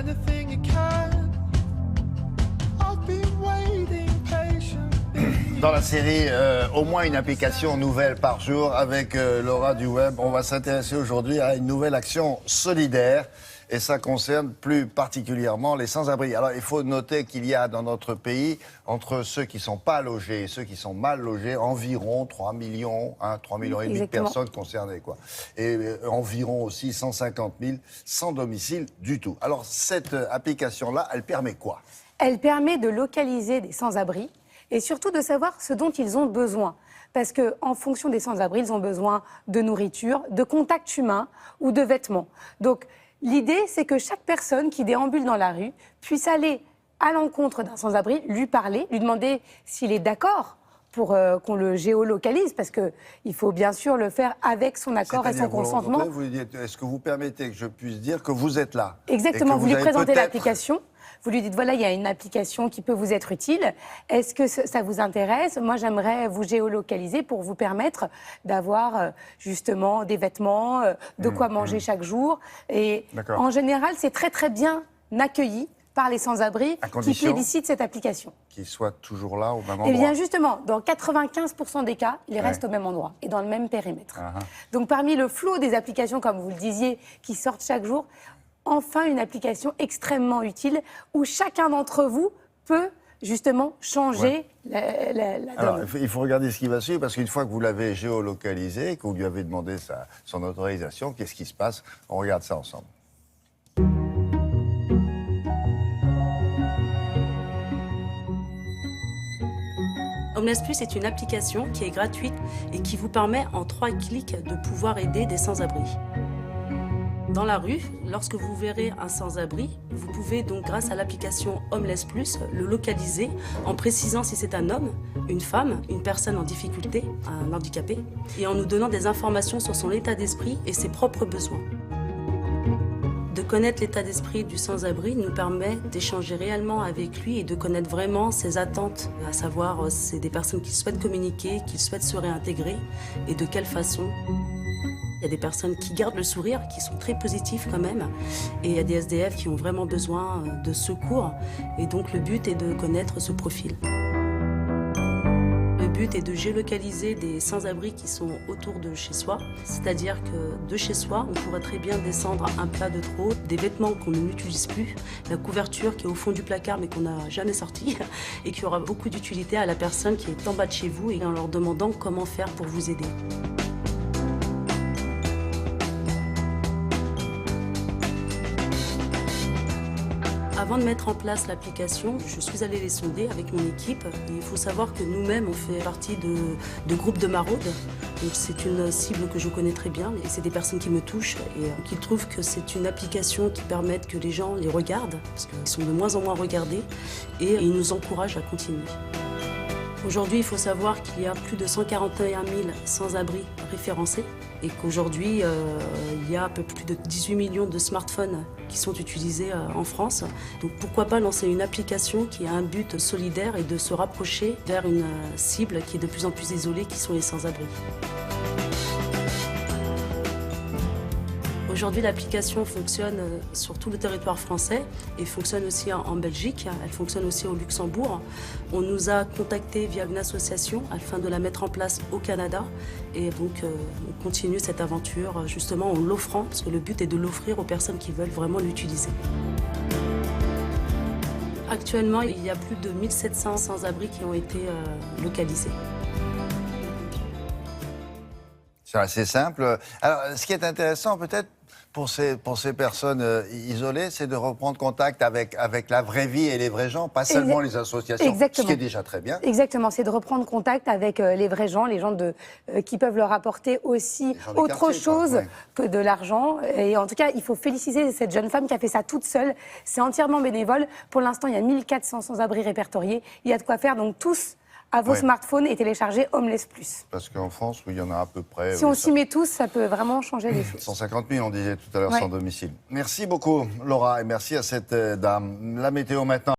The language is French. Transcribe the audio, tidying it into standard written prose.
anything you can. I've been waiting patiently. Dans la série, au moins une application nouvelle par jour avec Laura du Web. On va s'intéresser aujourd'hui à une nouvelle action solidaire. Et ça concerne plus particulièrement les sans-abri. Alors, il faut noter qu'il y a dans notre pays, entre ceux qui ne sont pas logés et ceux qui sont mal logés, environ 3 millions, 3 millions et demi de personnes concernées, quoi. Et environ aussi 150 000 sans domicile du tout. Alors, cette application-là, elle permet quoi? Elle permet de localiser des sans-abri et surtout de savoir ce dont ils ont besoin. Parce qu'en fonction des sans-abri, ils ont besoin de nourriture, de contact humain ou de vêtements. Donc, l'idée, c'est que chaque personne qui déambule dans la rue puisse aller à l'encontre d'un sans-abri, lui parler, lui demander s'il est d'accord pour qu'on le géolocalise, parce qu'il faut bien sûr le faire avec son accord et son consentement. Vous lui dites, est-ce que vous permettez que je puisse dire que vous êtes là? Exactement, vous lui présentez l'application. Vous lui dites, voilà, il y a une application qui peut vous être utile. Est-ce que ça vous intéresse? Moi, j'aimerais vous géolocaliser pour vous permettre d'avoir justement des vêtements, de quoi manger chaque jour. Et en général, c'est très, très bien accueilli par les sans-abri qui plébiscitent cette application. Qu'ils soient toujours là au même endroit. Eh bien, justement, dans 95% des cas, ils restent au même endroit et dans le même périmètre. Donc, parmi le flot des applications, comme vous le disiez, qui sortent chaque jour, enfin une application extrêmement utile où chacun d'entre vous peut justement changer la donne. Alors, il faut regarder ce qui va suivre, parce qu'une fois que vous l'avez géolocalisé, que vous lui avez demandé son autorisation, qu'est-ce qui se passe? On regarde ça ensemble. Homeless Plus est une application qui est gratuite et qui vous permet en 3 clics de pouvoir aider des sans-abri. Dans la rue, lorsque vous verrez un sans-abri, vous pouvez donc, grâce à l'application Homeless Plus, le localiser en précisant si c'est un homme, une femme, une personne en difficulté, un handicapé, et en nous donnant des informations sur son état d'esprit et ses propres besoins. De connaître l'état d'esprit du sans-abri nous permet d'échanger réellement avec lui et de connaître vraiment ses attentes, à savoir c'est des personnes qui souhaitent communiquer, qui souhaitent se réintégrer et de quelle façon. Il y a des personnes qui gardent le sourire, qui sont très positifs quand même, et il y a des SDF qui ont vraiment besoin de secours, et donc le but est de connaître ce profil. Le but est de géolocaliser des sans-abri qui sont autour de chez soi, c'est-à-dire que de chez soi, on pourrait très bien descendre un plat de trop, des vêtements qu'on n'utilise plus, la couverture qui est au fond du placard mais qu'on n'a jamais sortie, et qui aura beaucoup d'utilité à la personne qui est en bas de chez vous et en leur demandant comment faire pour vous aider. Avant de mettre en place l'application, je suis allée les sonder avec mon équipe. Et il faut savoir que nous-mêmes, on fait partie de groupes de maraudes. Donc c'est une cible que je connais très bien et c'est des personnes qui me touchent et qui trouvent que c'est une application qui permet que les gens les regardent, parce qu'ils sont de moins en moins regardés et ils nous encouragent à continuer. Aujourd'hui, il faut savoir qu'il y a plus de 141 000 sans-abri référencés et qu'aujourd'hui, il y a un peu plus de 18 millions de smartphones qui sont utilisés en France. Donc pourquoi pas lancer une application qui a un but solidaire et de se rapprocher vers une cible qui est de plus en plus isolée, qui sont les sans-abri. Aujourd'hui, l'application fonctionne sur tout le territoire français et fonctionne aussi en Belgique. Elle fonctionne aussi au Luxembourg. On nous a contactés via une association afin de la mettre en place au Canada. Et donc, on continue cette aventure justement en l'offrant, parce que le but est de l'offrir aux personnes qui veulent vraiment l'utiliser. Actuellement, il y a plus de 1700 sans-abri qui ont été localisés. C'est assez simple. Alors, ce qui est intéressant peut-être pour ces personnes isolées, c'est de reprendre contact avec la vraie vie et les vrais gens, pas seulement les associations, Exactement. Ce qui est déjà très bien. Exactement, c'est de reprendre contact avec les vrais gens, les gens qui peuvent leur apporter aussi autre chose que de l'argent. Et en tout cas, il faut féliciter cette jeune femme qui a fait ça toute seule. C'est entièrement bénévole. Pour l'instant, il y a 1400 sans-abri répertoriés. Il y a de quoi faire, donc tous à vos smartphones et télécharger Homeless Plus. Parce qu'en France, il y en a à peu près... Si on s'y met tous, ça peut vraiment changer les choses. 150 000, on disait tout à l'heure, sans domicile. Merci beaucoup, Laura, et merci à cette dame. La météo maintenant.